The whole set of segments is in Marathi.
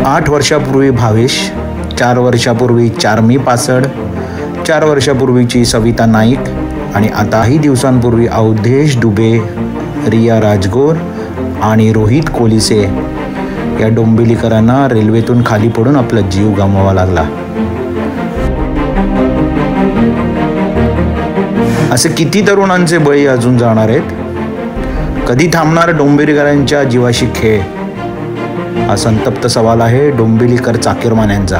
8 वर्षापूर्वी भावेश, 4 वर्षापूर्वी चार्मी पासड, 4 वर्षापूर्वीची सविता नाईक आणि आताही दिवसांपूर्वी अवधेश दुबे, रिया राजगोर आणि रोहित कोलिसे या डोंबिवलीकरांना रेल्वेतून खाली पडून आपला जीव गमवावा लागला. असे किती तरुणांचे बळी अजून जाणार आहेत? कधी थांबणार डोंबिवलीकरांच्या जीवाशी खेळ? हा संतप्त सवाल आहे डोंबिवलीकर चाकीरमान्यांचा.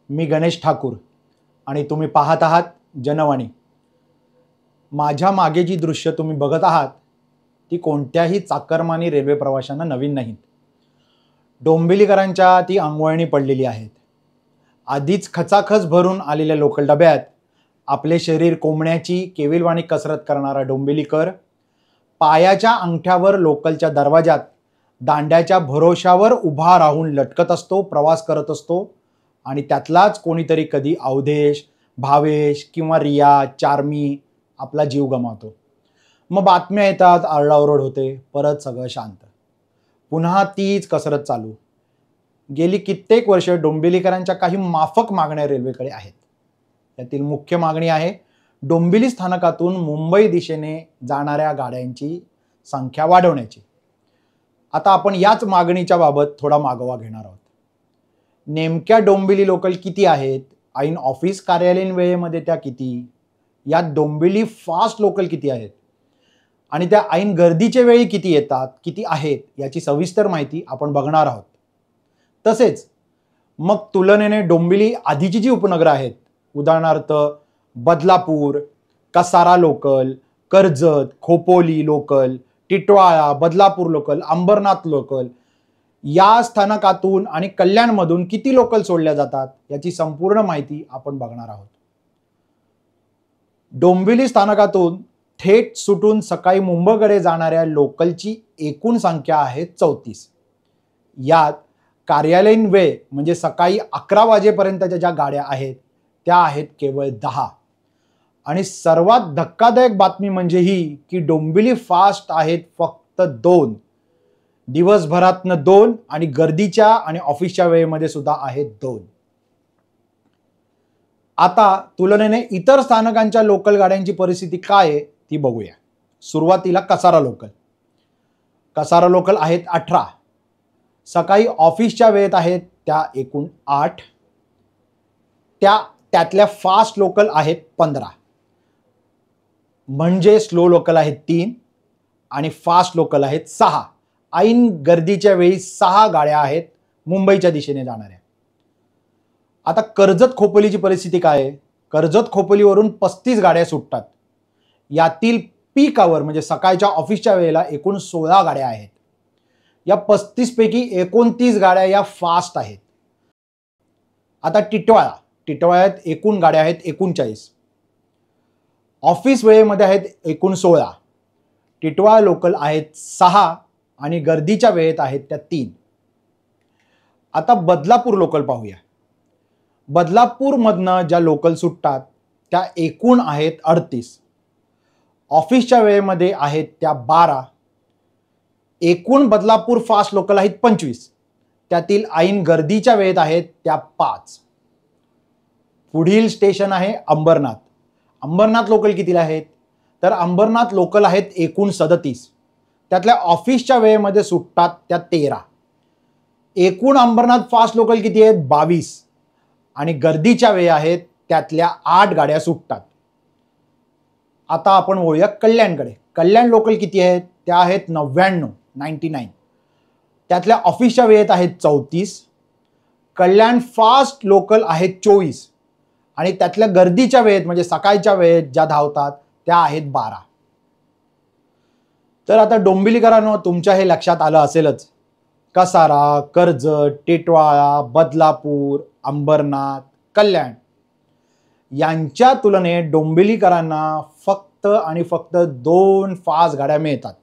मी गणेश ठाकूर आणि तुम्ही पाहत आहात जनवाणी. माझ्या मागे जी दृश्य तुम्ही बघत आहात ती कोणत्याही चाकरमानी रेल्वे प्रवाशांना नवीन नाहीत. डोंबिवलीकरांच्या ती अंगवळणी पडलेली आहेत. आधीच खचाखच भरून आलेल्या लोकल डब्यात आपले शरीर कोंबण्याची केविलवाणी कसरत करणारा डोंबिवलीकर पायाच्या अंगठ्यावर लोकलच्या दरवाजात दांड्याच्या भरोशावर उभा राहून लटकत असतो, प्रवास करत असतो आणि त्यातलाच कोणीतरी कधी अवधेश, भावेश किंवा रिया, चार्मी आपला जीव गमावतो. मग बातम्या येतात, आरडाओरड होते, परत सगळं शांत. पुन्हा तीच कसरत चालू. गेली कित्येक वर्ष डोंबिवलीकरांच्या काही माफक मागण्या रेल्वेकडे आहेत. यातील मुख्य मागणी आहे डोंबिवली स्थानकातून मुंबई दिशेने जाणाऱ्या गाड्यांची संख्या वाढवण्याची. आता आपण याच मागणीच्या बाबत थोडा मागोवा घेणार आहोत. नेमक्या डोंबिवली लोकल किती आहेत? ऐन ऑफिस कार्यालयीन वेळेमध्ये त्या किती? यात डोंबिवली फास्ट लोकल किती आहेत? आणि त्या ऐन गर्दीच्या वेळी किती येतात, किती आहेत याची सविस्तर माहिती आपण बघणार आहोत. तसेच मग तुलनेने डोंबिवली आधीची जी उपनगरं आहेत, उदाहरणार्थ Badlapur, Kasara local, Karjat, Khopoli local, Titwala, Badlapur local, Ambernath local या स्थानकातून आणि कल्याणमधून किती लोकल सोडल्या जातात याची संपूर्ण माहिती आपण बघणार आहोत. डोंबिवली स्थानकातून थेट सुटून सकाळी मुंबईकडे जाणाऱ्या लोकलची एकूण संख्या आहे 34. यात कार्यालयीन वेळ म्हणजे सकाळी 11 वाजेपर्यंतच्या ज्या गाड्या आहेत त्या आहेत केवळ 10. आणि सर्वात धक्कादायक बातमी म्हणजे ही की डोंबिवली फास्ट आहेत फक्त 2. दिवसभरातनं 2 आणि गर्दीच्या आणि ऑफिसच्या वेळेमध्ये सुद्धा आहेत 2. आता तुलनेने इतर स्थानकांच्या लोकल गाड्यांची परिस्थिती काय आहे ती बघूया. सुरुवातीला कसारा लोकल. कसारा लोकल आहेत 18. सकाळी ऑफिसच्या वेळेत आहेत त्या एकूण 8. त्यातल्या फास्ट लोकल आहेत 15. म्हणजे स्लो लोकल आहेत 3 आणि फास्ट लोकल आहेत 6. ऐन गर्दीच्या वेळी 6 गाड्या आहेत मुंबईच्या दिशेने जाणाऱ्या. आता कर्जत खोपोलीची परिस्थिती काय आहे? कर्जत खोपोलीवरून 35 गाड्या सुटतात. यातील पीक आवर म्हणजे सकाळच्या ऑफिसच्या वेळेला एकूण 16 गाड्या आहेत. या 35 पैकी 29 गाड्या या फास्ट आहेत. आता टिटवाळ्यात एकूण गाड्या आहेत 39. ऑफिस वेळेमध्ये आहेत एकूण 16. टिटवाळा लोकल आहेत 6 आणि गर्दीच्या वेळेत आहेत त्या 3. आता बदलापूर लोकल पाहूया. बदलापूरमधनं ज्या लोकल सुटतात त्या एकूण आहेत 38. ऑफिसच्या वेळेमध्ये आहेत त्या 12. एकूण बदलापूर फास्ट लोकल आहेत 25. त्यातील ऐन गर्दीच्या वेळेत आहेत त्या 5. पुढील स्टेशन आहे अंबरनाथ. अंबरनाथ लोकल कितीला आहेत? तर अंबरनाथ लोकल आहेत एकूण 37. त्यातल्या ऑफिसच्या वेळेमध्ये सुटतात त्या 13. एकूण अंबरनाथ फास्ट लोकल किती आहेत? 22 आणि गर्दीच्या वेळी आहेत त्यातल्या 8 गाड्या सुटतात. आता आपण वळूया कल्याणकडे. कल्याण लोकल किती आहेत? त्या आहेत 99. त्यातल्या ऑफिसच्या वेळेत आहेत 34. कल्याण फास्ट लोकल आहेत 24 आणि त्यातल्या गर्दीच्या वेळेत म्हणजे सकाळच्या वेळेत ज्या धावतात त्या आहेत 12. तर आता डोंबिवलीकरांनो तुमच्या हे लक्षात आलं असेलच. कसारा, कर्जत, टिटवाळा, बदलापूर, अंबरनाथ, कल्याण यांच्या तुलनेत डोंबिवलीकरांना फक्त आणि फक्त 2 फास्ट गाड्या मिळतात.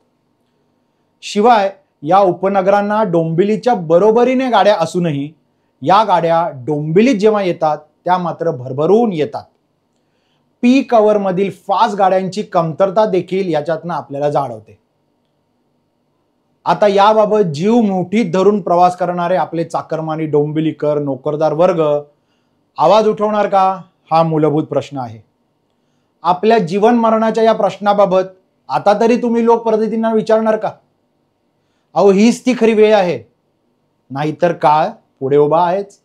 शिवाय या उपनगरांना डोंबिवलीच्या बरोबरीने गाड्या असूनही या गाड्या डोंबिवलीत जेव्हा येतात त्या मात्र भरभरून येतात. पीक आवर मधील फास्ट गाड्यांची कमतरता देखील याच्यातनं आपल्याला जाणवते. आता याबाबत जीव मुठीत धरून प्रवास करणारे आपले चाकरमानी डोंबिवलीकर नोकरदार वर्ग आवाज उठवणार का, हा मूलभूत प्रश्न आहे. आपल्या जीवन मरणाच्या या प्रश्नाबाबत आता तरी तुम्ही लोकप्रतिनिधींना विचारणार का? अहो हीच ती खरी वेळ आहे, नाहीतर काळ पुढे उभा आहेच.